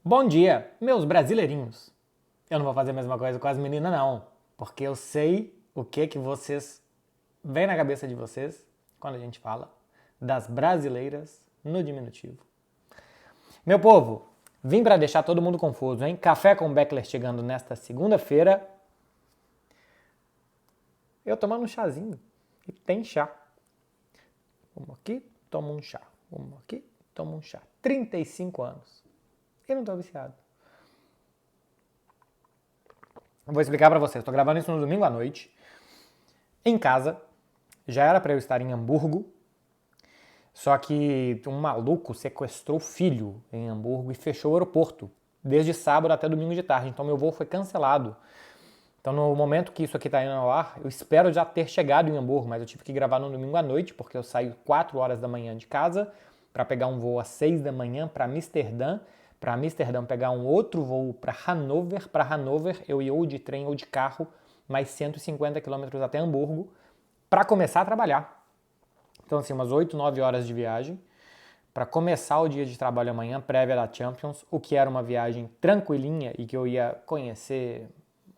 Bom dia, meus brasileirinhos. Eu não vou fazer a mesma coisa com as meninas, não, porque eu sei o que vocês vem na cabeça de vocês quando a gente fala das brasileiras no diminutivo. Meu povo, vim para deixar todo mundo confuso, hein? Café com Beckler chegando nesta segunda-feira. Eu tomando um chazinho. E tem chá. Vamos aqui, tomo um chá. Vamos aqui, tomo um chá. 35 anos. E não tô viciado. Eu vou explicar pra vocês. Tô gravando isso no domingo à noite. Em casa. Já era pra eu estar em Hamburgo. Só que um maluco sequestrou o filho em Hamburgo e fechou o aeroporto. Desde sábado até domingo de tarde. Então meu voo foi cancelado. Então no momento que isso aqui tá indo ao ar, eu espero já ter chegado em Hamburgo. Mas eu tive que gravar no domingo à noite, porque eu saio 4 horas da manhã de casa para pegar um voo às 6 da manhã para Amsterdã. Para Amsterdã pegar um outro voo para Hannover. Para Hannover eu ia ou de trem ou de carro, mais 150 quilômetros até Hamburgo, para começar a trabalhar. Então assim, umas 8, 9 horas de viagem para começar o dia de trabalho amanhã, prévia da Champions, o que era uma viagem tranquilinha e que eu ia conhecer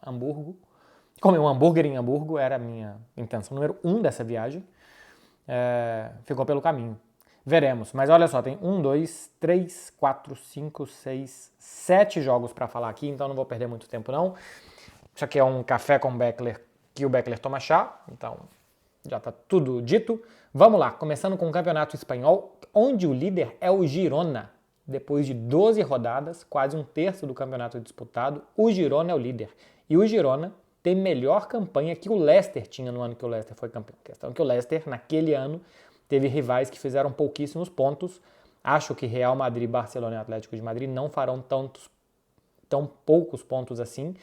Hamburgo. Comer um hambúrguer em Hamburgo era a minha intenção número 1 dessa viagem. Ficou pelo caminho. Veremos. Mas olha só, tem 1, 2, 3, 4, 5, 6, 7 jogos para falar aqui, então não vou perder muito tempo não. Isso aqui é um café com Beckler, que o Beckler toma chá, então já está tudo dito. Vamos lá, começando com o Campeonato Espanhol, onde o líder é o Girona. Depois de 12 rodadas, quase um terço do campeonato disputado, o Girona é o líder. E o Girona tem melhor campanha que o Leicester tinha no ano que o Leicester foi campeão. A questão é que o Leicester, naquele ano, teve rivais que fizeram pouquíssimos pontos. Acho que Real Madrid, Barcelona e Atlético de Madrid não farão tão poucos pontos assim.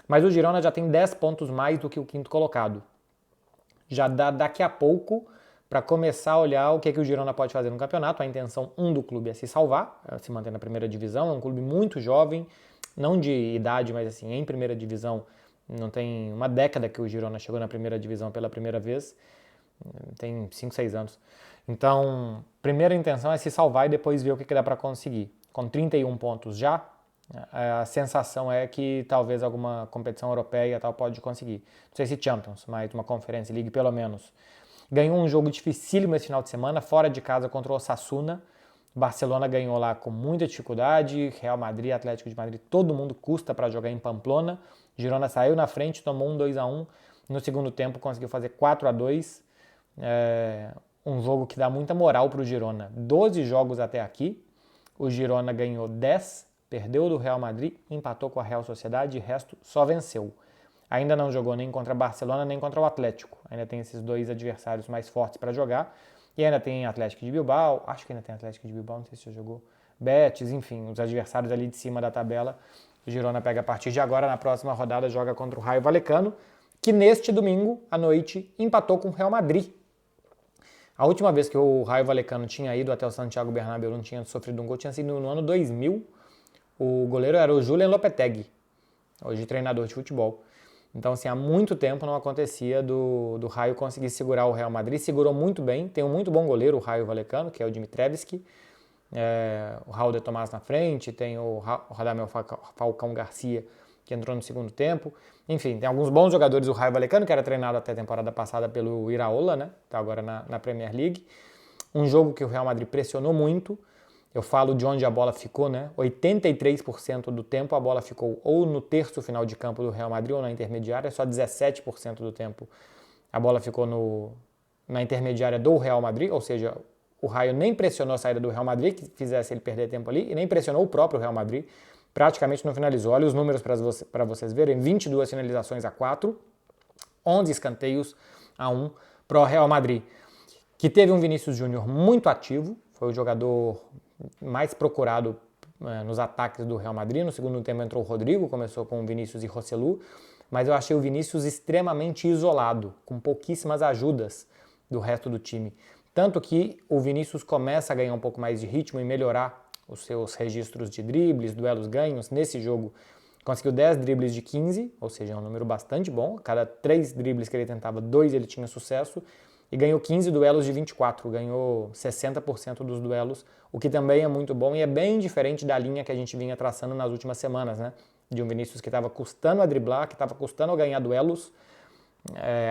Mas o Girona já tem 10 pontos mais do que o quinto colocado. Já dá daqui a pouco para começar a olhar o que o Girona pode fazer no campeonato. A intenção do clube é se salvar, é se manter na primeira divisão. É um clube muito jovem, não de idade, mas assim, em primeira divisão. Não tem uma década que o Girona chegou na primeira divisão pela primeira vez. Tem 5, 6 anos. Então, primeira intenção é se salvar e depois ver o que dá para conseguir. Com 31 pontos já, a sensação é que talvez alguma competição europeia tal pode conseguir. Não sei se Champions, mas uma Conference League pelo menos. Ganhou um jogo dificílimo esse final de semana, fora de casa contra o Osasuna. Barcelona ganhou lá com muita dificuldade, Real Madrid, Atlético de Madrid, todo mundo custa para jogar em Pamplona. Girona saiu na frente, tomou um 2-1. No segundo tempo conseguiu fazer 4-2. Um jogo que dá muita moral para o Girona. 12 jogos até aqui, o Girona ganhou 10, perdeu do Real Madrid, empatou com a Real Sociedade e o resto só venceu. Ainda não jogou nem contra Barcelona nem contra o Atlético. Ainda tem esses dois adversários mais fortes para jogar. E ainda tem Atlético de Bilbao, acho que ainda tem Atlético de Bilbao, não sei se já jogou. Betis, enfim, os adversários ali de cima da tabela. O Girona pega a partir de agora, na próxima rodada, joga contra o Raio Vallecano, que neste domingo à noite empatou com o Real Madrid. A última vez que o Raio Vallecano tinha ido até o Santiago Bernabéu, não tinha sofrido um gol, tinha sido no ano 2000. O goleiro era o Julen Lopetegui, hoje treinador de futebol. Então, assim, há muito tempo não acontecia do Raio conseguir segurar o Real Madrid. Segurou muito bem, tem um muito bom goleiro, o Raio Vallecano, que é o Dimitrevski. O Raul de Tomás na frente, tem o Radamel Falcão Garcia, que entrou no segundo tempo. Enfim, tem alguns bons jogadores do Raio Vallecano, que era treinado até a temporada passada pelo Iraola, né? Tá agora na Premier League. Um jogo que o Real Madrid pressionou muito. Eu falo de onde a bola ficou, né? 83% do tempo a bola ficou ou no terço final de campo do Real Madrid ou na intermediária, só 17% do tempo a bola ficou na intermediária do Real Madrid, ou seja, o Raio nem pressionou a saída do Real Madrid, que fizesse ele perder tempo ali, e nem pressionou o próprio Real Madrid, praticamente não finalizou. Olha os números para vocês verem, 22 finalizações a 4, 11 escanteios a 1 para o Real Madrid, que teve um Vinícius Júnior muito ativo, foi o jogador mais procurado nos ataques do Real Madrid. No segundo tempo entrou o Rodrigo, começou com o Vinícius e Rossellu, mas eu achei o Vinícius extremamente isolado, com pouquíssimas ajudas do resto do time. Tanto que o Vinícius começa a ganhar um pouco mais de ritmo e melhorar os seus registros de dribles, duelos ganhos. Nesse jogo conseguiu 10 dribles de 15, ou seja, é um número bastante bom. A cada 3 dribles que ele tentava, 2 ele tinha sucesso. e ganhou 15 duelos de 24, ganhou 60% dos duelos, o que também é muito bom e é bem diferente da linha que a gente vinha traçando nas últimas semanas, né? De um Vinícius que estava custando a driblar, que estava custando a ganhar duelos,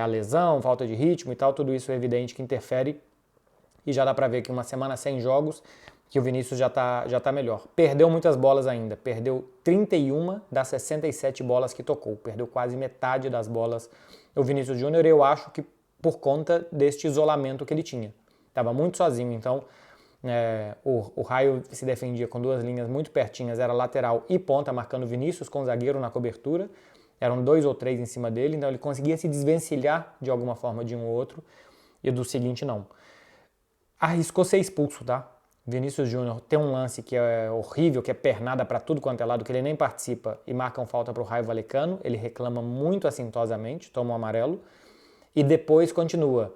a lesão, falta de ritmo e tal, tudo isso é evidente que interfere e já dá pra ver que uma semana sem jogos, que o Vinícius já tá melhor. Perdeu muitas bolas ainda, perdeu 31 das 67 bolas que tocou, perdeu quase metade das bolas. O Vinícius Júnior, eu acho que por conta deste isolamento que ele tinha. Estava muito sozinho, então o Raio se defendia com duas linhas muito pertinhas, era lateral e ponta, marcando o Vinícius com o zagueiro na cobertura. Eram 2 ou 3 em cima dele, então ele conseguia se desvencilhar de alguma forma de um ou outro, e do seguinte não. Arriscou ser expulso, tá? Vinícius Júnior tem um lance que é horrível, que é pernada para tudo quanto é lado, que ele nem participa e marcam falta pro Raio Vallecano, ele reclama muito assintosamente, toma um amarelo, e depois continua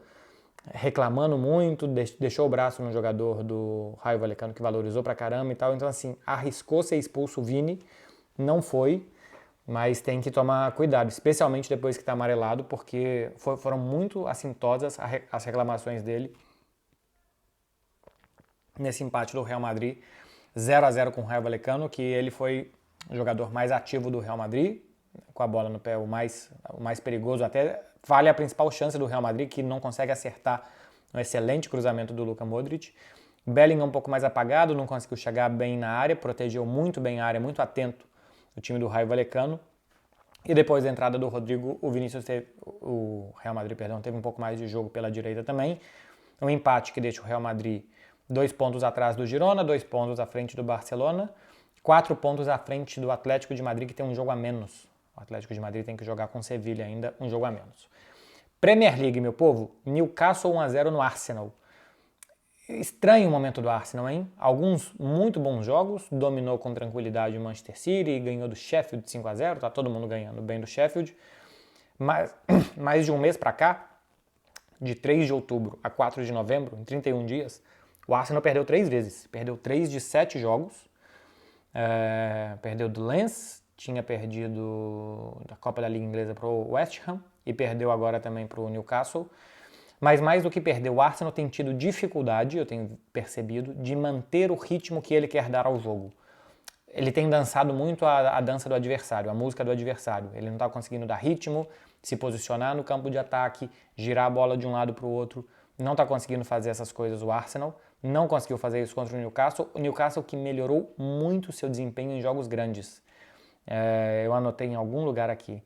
reclamando muito, deixou o braço no jogador do Raio Vallecano que valorizou pra caramba e tal, então assim, arriscou ser expulso o Vini, não foi, mas tem que tomar cuidado, especialmente depois que tá amarelado, porque foram muito assintosas as reclamações dele nesse empate do Real Madrid 0-0 com o Raio Vallecano, que ele foi o jogador mais ativo do Real Madrid, com a bola no pé, o mais perigoso, até vale a principal chance do Real Madrid, que não consegue acertar um excelente cruzamento do Luka Modric. Bellingham um pouco mais apagado, não conseguiu chegar bem na área, protegeu muito bem a área, muito atento o time do Raio Vallecano. E depois da entrada do Rodrigo, o Real Madrid teve um pouco mais de jogo pela direita também. Um empate que deixa o Real Madrid 2 pontos atrás do Girona, 2 pontos à frente do Barcelona, 4 pontos à frente do Atlético de Madrid, que tem um jogo a menos. O Atlético de Madrid tem que jogar com o Sevilla ainda, um jogo a menos. Premier League, meu povo, Newcastle 1-0 no Arsenal. Estranho o momento do Arsenal, hein? Alguns muito bons jogos, dominou com tranquilidade o Manchester City, ganhou do Sheffield 5-0, tá todo mundo ganhando bem do Sheffield. Mas mais de um mês pra cá, de 3 de outubro a 4 de novembro, em 31 dias, o Arsenal perdeu 3 vezes. Perdeu 3 de 7 jogos. Perdeu do Lens, tinha perdido da Copa da Liga Inglesa para o West Ham e perdeu agora também para o Newcastle. Mas mais do que perder, o Arsenal tem tido dificuldade, eu tenho percebido, de manter o ritmo que ele quer dar ao jogo. Ele tem dançado muito a dança do adversário, a música do adversário. Ele não está conseguindo dar ritmo, se posicionar no campo de ataque, girar a bola de um lado para o outro. Não está conseguindo fazer essas coisas o Arsenal. Não conseguiu fazer isso contra o Newcastle. O Newcastle que melhorou muito seu desempenho em jogos grandes. Eu anotei em algum lugar aqui.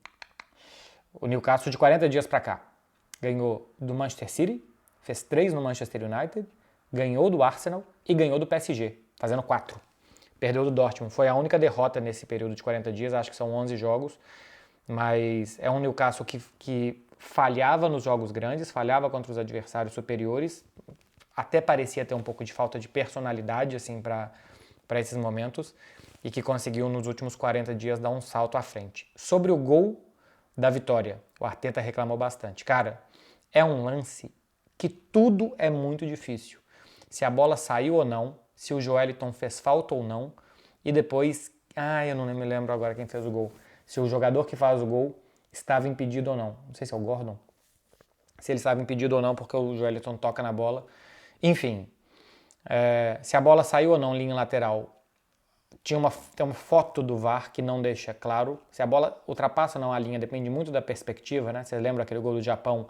O Newcastle de 40 dias para cá. Ganhou do Manchester City, fez 3 no Manchester United, ganhou do Arsenal e ganhou do PSG, fazendo 4. Perdeu do Dortmund. Foi a única derrota nesse período de 40 dias, acho que são 11 jogos. Mas é um Newcastle que falhava nos jogos grandes, falhava contra os adversários superiores, até parecia ter um pouco de falta de personalidade assim, para esses momentos, e que conseguiu nos últimos 40 dias dar um salto à frente. Sobre o gol da vitória, o Arteta reclamou bastante. Cara, é um lance que tudo é muito difícil. Se a bola saiu ou não, se o Joelinton fez falta ou não, e depois, eu não me lembro agora quem fez o gol, se o jogador que faz o gol estava impedido ou não. Não sei se é o Gordon. Se ele estava impedido ou não, porque o Joelinton toca na bola. Enfim, se a bola saiu ou não linha lateral, tem uma foto do VAR que não deixa claro. Se a bola ultrapassa ou não a linha, depende muito da perspectiva, né? Você lembra aquele gol do Japão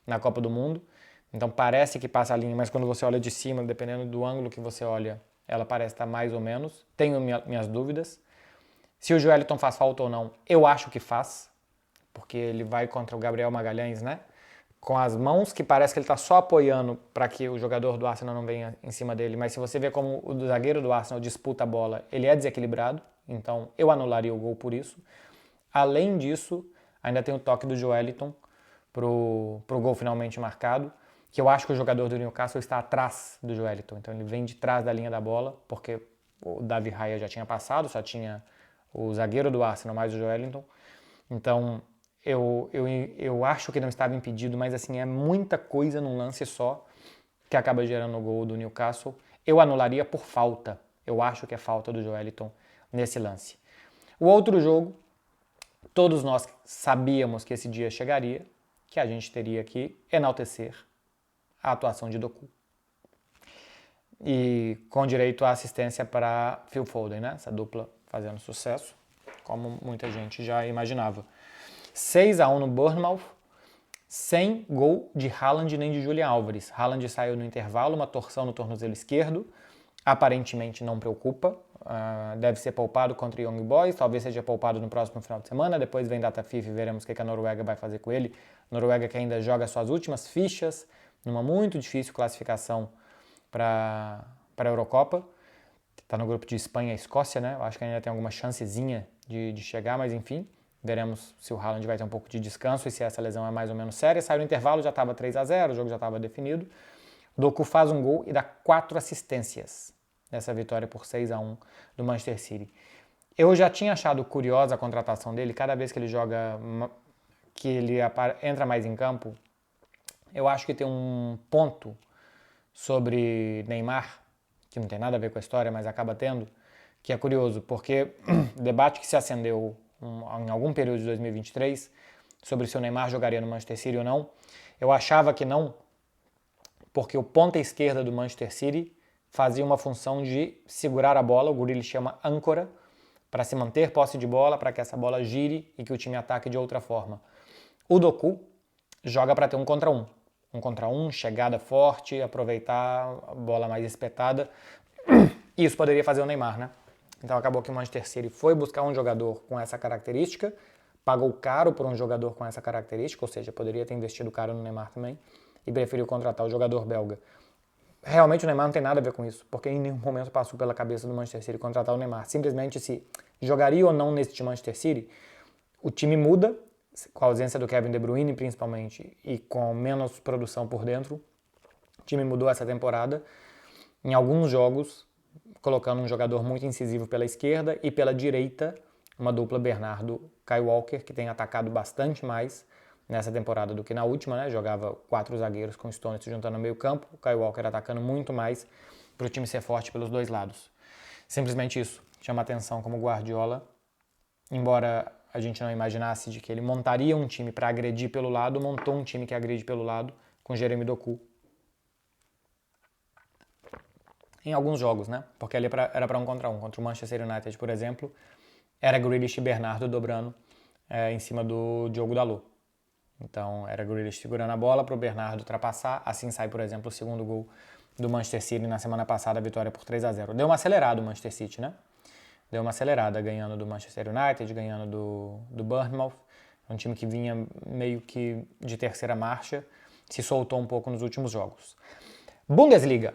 na Copa do Mundo? Então parece que passa a linha, mas quando você olha de cima, dependendo do ângulo que você olha, ela parece estar mais ou menos. Tenho minhas dúvidas. Se o Joelinton faz falta ou não, eu acho que faz, porque ele vai contra o Gabriel Magalhães, né? Com as mãos, que parece que ele está só apoiando para que o jogador do Arsenal não venha em cima dele. Mas se você vê como o zagueiro do Arsenal disputa a bola, ele é desequilibrado, então eu anularia o gol por isso. Além disso, ainda tem o toque do Joelinton pro gol finalmente marcado, que eu acho que o jogador do Newcastle está atrás do Joelinton, então ele vem de trás da linha da bola, porque o Davi Raya já tinha passado, só tinha o zagueiro do Arsenal mais o Joelinton. Então eu acho que não estava impedido, mas assim, é muita coisa num lance só que acaba gerando o gol do Newcastle. Eu anularia por falta. Eu acho que é falta do Joelinton nesse lance. O outro jogo, todos nós sabíamos que esse dia chegaria, que a gente teria que enaltecer a atuação de Doku. E com direito à assistência para Phil Foden, né? Essa dupla fazendo sucesso, como muita gente já imaginava. 6-1 no Bournemouth, sem gol de Haaland nem de Julian Álvares. Haaland saiu no intervalo, uma torção no tornozelo esquerdo, aparentemente não preocupa, deve ser poupado contra Young Boys, talvez seja poupado no próximo final de semana, depois vem data FIFA e veremos o que a Noruega vai fazer com ele. Noruega que ainda joga suas últimas fichas, numa muito difícil classificação para a Eurocopa. Está no grupo de Espanha e Escócia, né? Eu acho que ainda tem alguma chancezinha de chegar, mas enfim, veremos se o Haaland vai ter um pouco de descanso e se essa lesão é mais ou menos séria. Saiu no intervalo, já estava 3-0, o jogo já estava definido. O Doku faz um gol e dá 4 assistências nessa vitória por 6-1 do Manchester City. Eu já tinha achado curiosa a contratação dele, cada vez que ele joga, que ele entra mais em campo, eu acho que tem um ponto sobre Neymar, que não tem nada a ver com a história, mas acaba tendo, que é curioso, porque o debate que se acendeu em algum período de 2023 sobre se o Neymar jogaria no Manchester City ou não, eu achava que não, porque o ponta esquerda do Manchester City fazia uma função de segurar a bola, o Grealish chama âncora, para se manter posse de bola, para que essa bola gire e que o time ataque de outra forma. O Doku joga para ter um contra um, chegada forte, aproveitar a bola mais espetada. E isso poderia fazer o Neymar, né? Então acabou que o Manchester City foi buscar um jogador com essa característica, pagou caro por um jogador com essa característica, ou seja, poderia ter investido caro no Neymar também, e preferiu contratar o jogador belga. Realmente o Neymar não tem nada a ver com isso, porque em nenhum momento passou pela cabeça do Manchester City contratar o Neymar. Simplesmente se jogaria ou não neste Manchester City, o time muda, com a ausência do Kevin De Bruyne principalmente, e com menos produção por dentro. O time mudou essa temporada em alguns jogos, colocando um jogador muito incisivo pela esquerda e pela direita, uma dupla Bernardo-Kyle Walker, que tem atacado bastante mais nessa temporada do que na última, né? Jogava 4 zagueiros com Stones se juntando no meio campo, o Kyle Walker atacando muito mais para o time ser forte pelos dois lados. Simplesmente isso chama atenção como Guardiola, embora a gente não imaginasse de que ele montaria um time para agredir pelo lado, montou um time que agride pelo lado com Jeremy Doku. Em alguns jogos, né? Porque ali era para um contra o Manchester United, por exemplo, era Grealish e Bernardo dobrando em cima do Diogo Dalot. Então era Grealish segurando a bola para o Bernardo ultrapassar, assim sai, por exemplo, o segundo gol do Manchester City na semana passada, a vitória por 3-0. Deu uma acelerada o Manchester City, né? Deu uma acelerada, ganhando do Manchester United, ganhando do Bournemouth. É um time que vinha meio que de terceira marcha, se soltou um pouco nos últimos jogos. Bundesliga.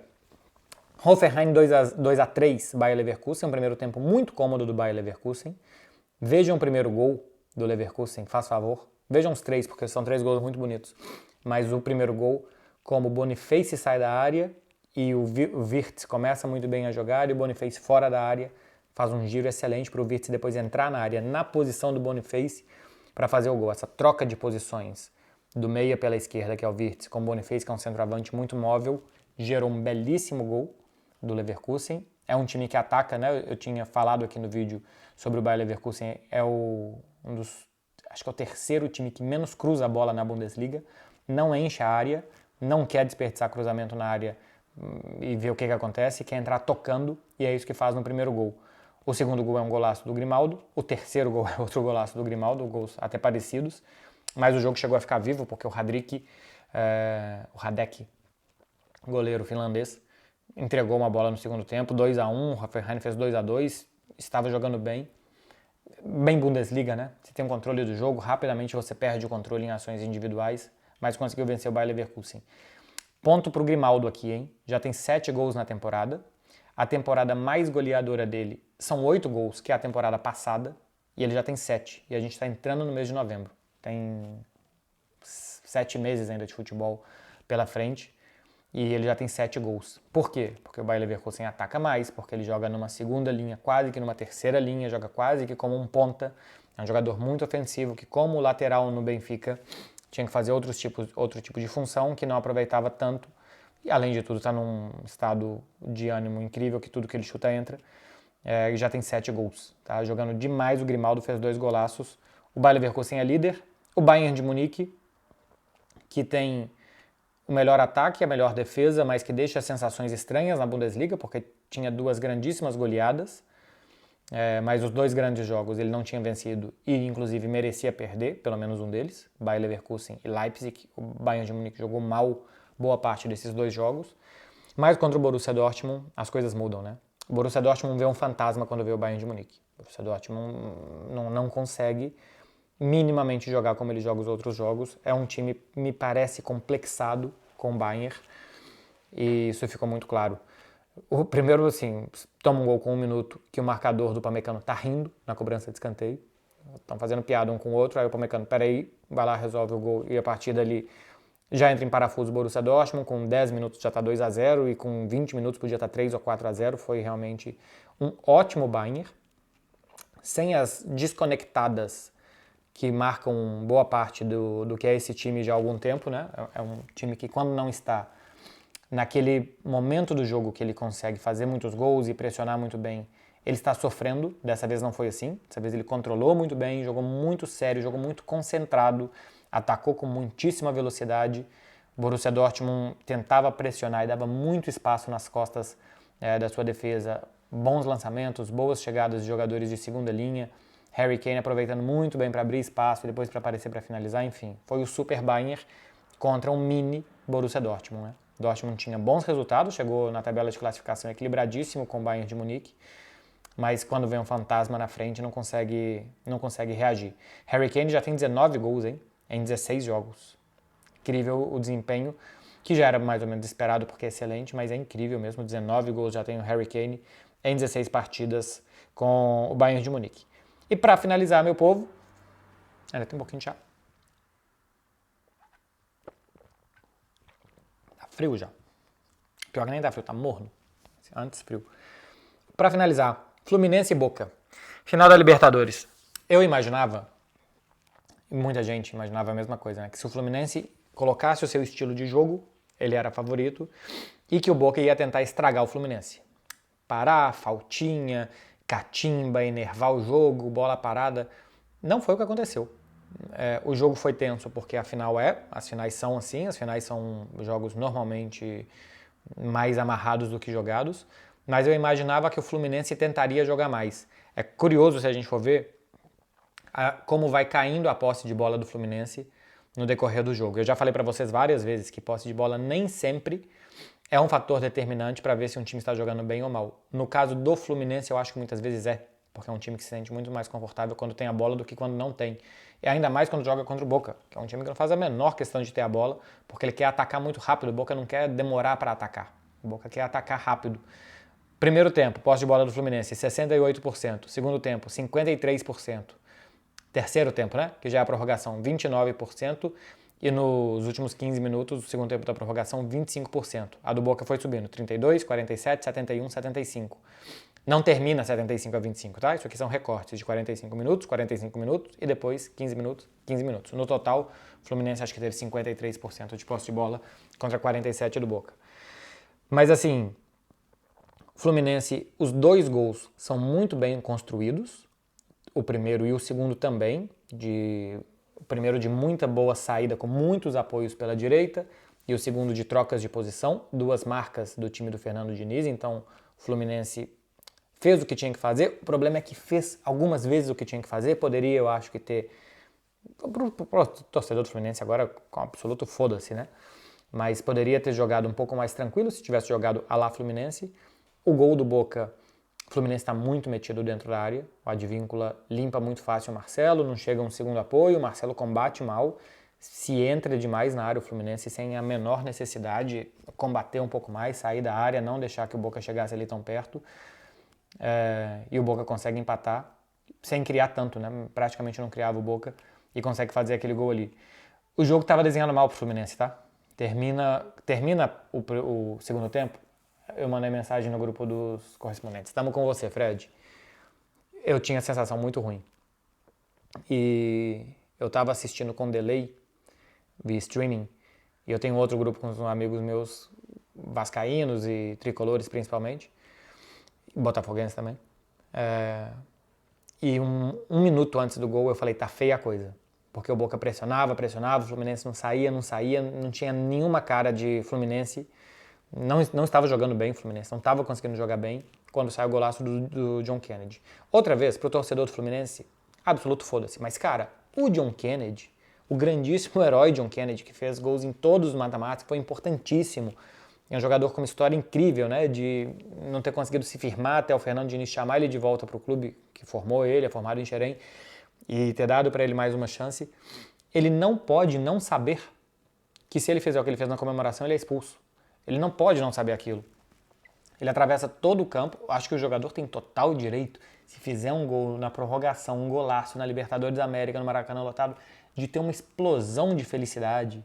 Hoffenheim 2-3, Bayer Leverkusen, um primeiro tempo muito cômodo do Bayer Leverkusen. Vejam o primeiro gol do Leverkusen, faz favor. Vejam os 3, porque são 3 gols muito bonitos. Mas o primeiro gol, como o Boniface sai da área e o Wirtz começa muito bem a jogar e o Boniface fora da área faz um giro excelente para o Wirtz depois entrar na área na posição do Boniface para fazer o gol. Essa troca de posições do meia pela esquerda, que é o Wirtz, com o Boniface, que é um centroavante muito móvel, gerou um belíssimo gol do Leverkusen. É um time que ataca, né? Eu tinha falado aqui no vídeo sobre o Bayer Leverkusen, acho que é o terceiro time que menos cruza a bola na Bundesliga, não enche a área, não quer desperdiçar cruzamento na área e ver o que acontece, quer entrar tocando, e é isso que faz no primeiro gol. O segundo gol é um golaço do Grimaldo, o terceiro gol é outro golaço do Grimaldo, gols até parecidos, mas o jogo chegou a ficar vivo porque o Radek, goleiro finlandês, entregou uma bola no segundo tempo, 2-1, o Hoffenheim fez 2-2, estava jogando bem Bundesliga, né? Você tem um controle do jogo, rapidamente você perde o controle em ações individuais, mas conseguiu vencer o Bayer Leverkusen. Ponto pro Grimaldo aqui, hein? Já tem 7 gols na temporada. A temporada mais goleadora dele são 8 gols, que é a temporada passada, e ele já tem 7. E a gente está entrando no mês de novembro. Tem 7 meses ainda de futebol pela frente. E ele já tem 7 gols. Por quê? Porque o Bayer Leverkusen ataca mais, porque ele joga numa segunda linha, quase que numa terceira linha, joga quase que como um ponta. É um jogador muito ofensivo, que como lateral no Benfica, tinha que fazer outro tipo de função, que não aproveitava tanto. E além de tudo, está num estado de ânimo incrível, que tudo que ele chuta entra. E já tem 7 gols. Tá jogando demais, o Grimaldo fez 2 golaços. O Bayer Leverkusen é líder. O Bayern de Munique, que tem o melhor ataque, a melhor defesa, mas que deixa sensações estranhas na Bundesliga, porque tinha duas grandíssimas goleadas, mas os dois grandes jogos ele não tinha vencido e inclusive merecia perder, pelo menos um deles, Bayer Leverkusen e Leipzig. O Bayern de Munique jogou mal boa parte desses dois jogos, mas contra o Borussia Dortmund as coisas mudam, né? O Borussia Dortmund vê um fantasma quando vê o Bayern de Munique. O Borussia Dortmund não consegue minimamente jogar como ele joga os outros jogos. É um time, me parece, complexado com o Bayern, e isso ficou muito claro. O primeiro, assim, toma um gol com 1 minuto que o marcador do Upamecano tá rindo na cobrança de escanteio. Estão fazendo piada um com o outro, aí o Upamecano, peraí, vai lá, resolve o gol, e a partir dali já entra em parafuso o Borussia Dortmund, com 10 minutos já tá 2-0 e com 20 minutos podia estar 3 ou 4-0. Foi realmente um ótimo Bayern, sem as desconectadas que marcam boa parte do que é esse time já há algum tempo, né? É um time que, quando não está naquele momento do jogo que ele consegue fazer muitos gols e pressionar muito bem, ele está sofrendo. Dessa vez não foi assim. Dessa vez ele controlou muito bem, jogou muito sério, jogou muito concentrado, atacou com muitíssima velocidade. O Borussia Dortmund tentava pressionar e dava muito espaço nas costas da sua defesa. Bons lançamentos, boas chegadas de jogadores de segunda linha. Harry Kane aproveitando muito bem para abrir espaço e depois para aparecer para finalizar. Enfim, foi o Super Bayern contra um mini Borussia Dortmund, né? Dortmund tinha bons resultados, chegou na tabela de classificação equilibradíssimo com o Bayern de Munique, mas quando vem um fantasma na frente não consegue reagir. Harry Kane já tem 19 gols, hein, em 16 jogos. Incrível o desempenho, que já era mais ou menos esperado porque é excelente, mas é incrível mesmo. 19 gols já tem o Harry Kane em 16 partidas com o Bayern de Munique. E para finalizar, meu povo, ainda tem um pouquinho de chá. Tá frio já. Pior que nem tá frio, tá morno. Antes frio. Para finalizar, Fluminense e Boca. Final da Libertadores. Eu imaginava, e muita gente imaginava a mesma coisa, né? Que se o Fluminense colocasse o seu estilo de jogo, ele era favorito, e que o Boca ia tentar estragar o Fluminense. Parar, faltinha, catimba, enervar o jogo, bola parada. Não foi o que aconteceu. O jogo foi tenso porque as finais são assim, as finais são jogos normalmente mais amarrados do que jogados, mas eu imaginava que o Fluminense tentaria jogar mais. É curioso, se a gente for ver, como vai caindo a posse de bola do Fluminense no decorrer do jogo. Eu já falei para vocês várias vezes que posse de bola nem sempre é um fator determinante para ver se um time está jogando bem ou mal. No caso do Fluminense, eu acho que muitas vezes porque é um time que se sente muito mais confortável quando tem a bola do que quando não tem. E ainda mais quando joga contra o Boca, que é um time que não faz a menor questão de ter a bola, porque ele quer atacar muito rápido. O Boca não quer demorar para atacar. O Boca quer atacar rápido. Primeiro tempo, posse de bola do Fluminense, 68%. Segundo tempo, 53%. Terceiro tempo, né? Que já é a prorrogação, 29%. E nos últimos 15 minutos, o segundo tempo da prorrogação, 25%. A do Boca foi subindo, 32, 47, 71, 75. Não termina 75-25, tá? Isso aqui são recortes de 45 minutos e depois 15 minutos, 15 minutos. No total, o Fluminense acho que teve 53% de posse de bola contra 47% do Boca. Mas assim, Fluminense, os dois gols são muito bem construídos, o primeiro e o segundo também, o primeiro de muita boa saída, com muitos apoios pela direita, e o segundo de trocas de posição, duas marcas do time do Fernando Diniz. Então o Fluminense fez o que tinha que fazer. O problema é que fez algumas vezes o que tinha que fazer. Poderia, eu acho, que ter... Pro torcedor do Fluminense agora, com absoluto foda-se, né? Mas poderia ter jogado um pouco mais tranquilo se tivesse jogado à la Fluminense. O gol do Boca, o Fluminense está muito metido dentro da área. O Advíncula limpa muito fácil o Marcelo, não chega um segundo apoio, o Marcelo combate mal. Se entra demais na área, o Fluminense, sem a menor necessidade, combater um pouco mais, sair da área, não deixar que o Boca chegasse ali tão perto. E o Boca consegue empatar, sem criar tanto, né? Praticamente não criava o Boca e consegue fazer aquele gol ali. O jogo estava desenhando mal pro Fluminense, tá? Termina o segundo tempo, eu mandei mensagem no grupo dos correspondentes. Estamos com você, Fred. Eu tinha a sensação muito ruim. E eu estava assistindo com delay, via streaming, e eu tenho outro grupo com uns amigos meus, vascaínos e tricolores principalmente, botafoguenses também. E um minuto antes do gol eu falei, tá feia a coisa. porque o Boca pressionava, o Fluminense não saía, não tinha nenhuma cara de Fluminense, não estava jogando bem o Fluminense, não estava conseguindo jogar bem quando saiu o golaço do John Kennedy. Outra vez, pro torcedor do Fluminense, absoluto foda-se, mas cara, o John Kennedy, o grandíssimo herói John Kennedy, que fez gols em todos os mata-matas, foi importantíssimo, é um jogador com uma história incrível, né, de não ter conseguido se firmar até o Fernando Diniz chamar ele de volta pro clube que formou ele, é formado em Xerém, e ter dado para ele mais uma chance. Ele não pode não saber que se ele fizer o que ele fez na comemoração, ele é expulso. Ele não pode não saber aquilo. Ele atravessa todo o campo, acho que o jogador tem total direito, se fizer um gol na prorrogação, um golaço na Libertadores da América, no Maracanã lotado, de ter uma explosão de felicidade,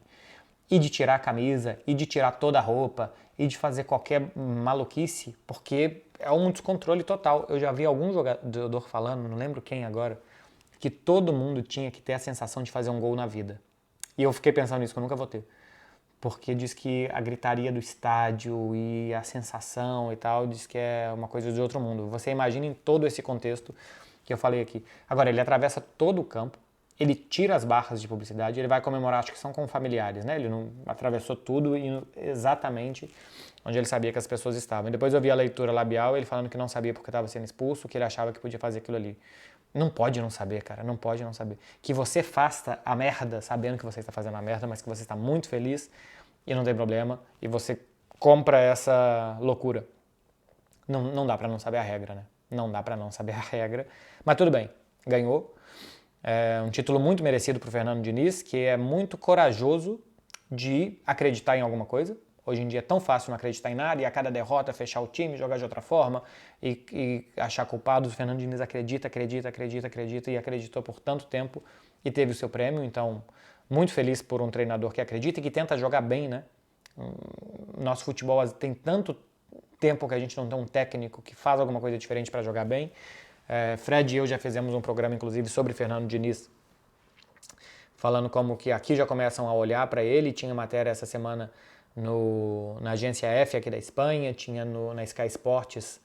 e de tirar a camisa, e de tirar toda a roupa, e de fazer qualquer maluquice, porque é um descontrole total. Eu já vi algum jogador falando, não lembro quem agora, que todo mundo tinha que ter a sensação de fazer um gol na vida. E eu fiquei pensando nisso, que eu nunca vou ter. Porque diz que a gritaria do estádio e a sensação e tal, diz que é uma coisa de outro mundo. Você imagina em todo esse contexto que eu falei aqui. Agora, ele atravessa todo o campo, ele tira as barras de publicidade, ele vai comemorar, acho que são com familiares, né? Ele não atravessou tudo e exatamente onde ele sabia que as pessoas estavam. E depois eu vi a leitura labial, ele falando que não sabia porque estava sendo expulso, que ele achava que podia fazer aquilo ali. Não pode não saber, cara, não pode não saber. Que você faça a merda sabendo que você está fazendo a merda, mas que você está muito feliz e não tem problema, e você compra essa loucura. Não dá pra não saber a regra, né? Não dá pra não saber a regra. Mas tudo bem, ganhou. É um título muito merecido pro Fernando Diniz, que é muito corajoso de acreditar em alguma coisa. Hoje em dia é tão fácil não acreditar em nada e a cada derrota fechar o time, jogar de outra forma e achar culpados. O Fernando Diniz acredita e acreditou por tanto tempo e teve o seu prêmio. Então, muito feliz por um treinador que acredita e que tenta jogar bem, né? Nosso futebol tem tanto tempo que a gente não tem um técnico que faz alguma coisa diferente para jogar bem. Fred e eu já fizemos um programa, inclusive, sobre Fernando Diniz, falando como que aqui já começam a olhar para ele. Tinha matéria essa semana na agência F aqui da Espanha, tinha na Sky Sports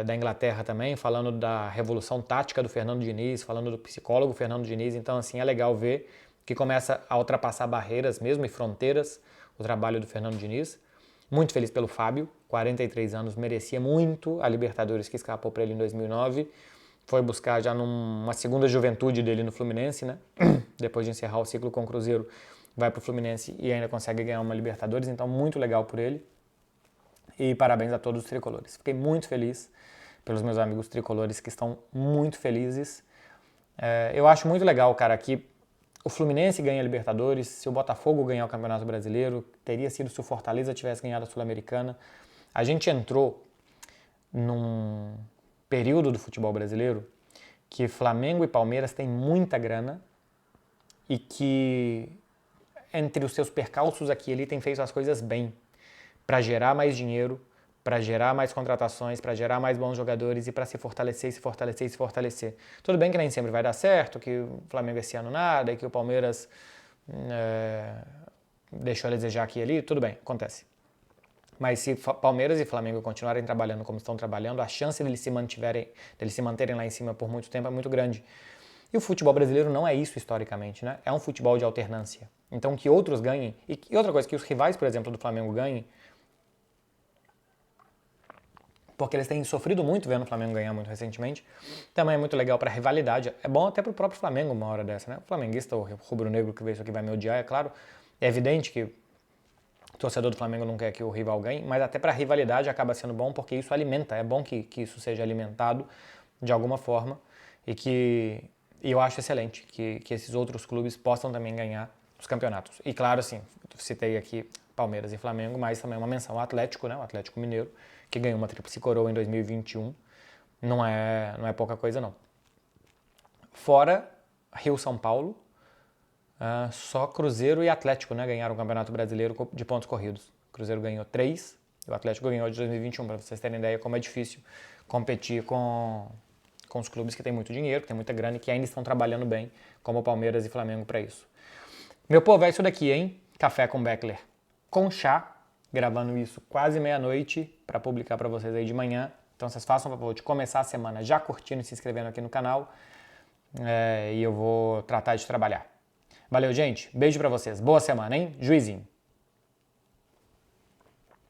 da Inglaterra também, falando da revolução tática do Fernando Diniz, falando do psicólogo Fernando Diniz. Então, assim, é legal ver que começa a ultrapassar barreiras mesmo e fronteiras o trabalho do Fernando Diniz. Muito feliz pelo Fábio, 43 anos, merecia muito a Libertadores que escapou para ele em 2009. Foi buscar já numa segunda juventude dele no Fluminense, né? Depois de encerrar o ciclo com o Cruzeiro, vai para o Fluminense e ainda consegue ganhar uma Libertadores, então muito legal por ele. E parabéns a todos os tricolores. Fiquei muito feliz pelos meus amigos tricolores que estão muito felizes. Eu acho muito legal, cara, que o Fluminense ganha a Libertadores, se o Botafogo ganhar o Campeonato Brasileiro, teria sido se o Fortaleza tivesse ganhado a Sul-Americana. A gente entrou num período do futebol brasileiro que Flamengo e Palmeiras têm muita grana e que entre os seus percalços aqui ele tem feito as coisas bem para gerar mais dinheiro, para gerar mais contratações, para gerar mais bons jogadores e para se fortalecer, se fortalecer, se fortalecer. Tudo bem que nem sempre vai dar certo, que o Flamengo esse ano nada, e que o Palmeiras deixou a desejar aqui e ali, tudo bem, acontece. Mas se Palmeiras e Flamengo continuarem trabalhando como estão trabalhando, a chance deles se manterem lá em cima por muito tempo é muito grande. E o futebol brasileiro não é isso historicamente, né? É um futebol de alternância. Então que outros ganhem, e outra coisa, que os rivais, por exemplo, do Flamengo ganhem, porque eles têm sofrido muito vendo o Flamengo ganhar muito recentemente, também é muito legal para a rivalidade. É bom até para o próprio Flamengo uma hora dessa, né? O flamenguista, o rubro-negro que vê isso aqui vai me odiar, é claro. É evidente que o torcedor do Flamengo não quer que o rival ganhe, mas até para a rivalidade acaba sendo bom, porque isso alimenta. É bom que isso seja alimentado de alguma forma e eu acho excelente que esses outros clubes possam também ganhar os campeonatos. E claro, assim, citei aqui Palmeiras e Flamengo, mas também uma menção ao Atlético, né? O Atlético Mineiro, que ganhou uma tríplice coroa em 2021. Não é pouca coisa, não. Fora Rio-São Paulo, só Cruzeiro e Atlético, né, ganharam o Campeonato Brasileiro de pontos corridos. O Cruzeiro ganhou 3 e o Atlético ganhou de 2021, para vocês terem ideia como é difícil competir com os clubes que têm muito dinheiro, que têm muita grana e que ainda estão trabalhando bem, como o Palmeiras e Flamengo para isso. Meu povo, é isso daqui, hein? Café com Beckler com chá, gravando isso quase meia-noite para publicar para vocês aí de manhã. Então vocês façam o favor de começar a semana já curtindo e se inscrevendo aqui no canal. e eu vou tratar de trabalhar. Valeu, gente. Beijo pra vocês. Boa semana, hein? Juizinho.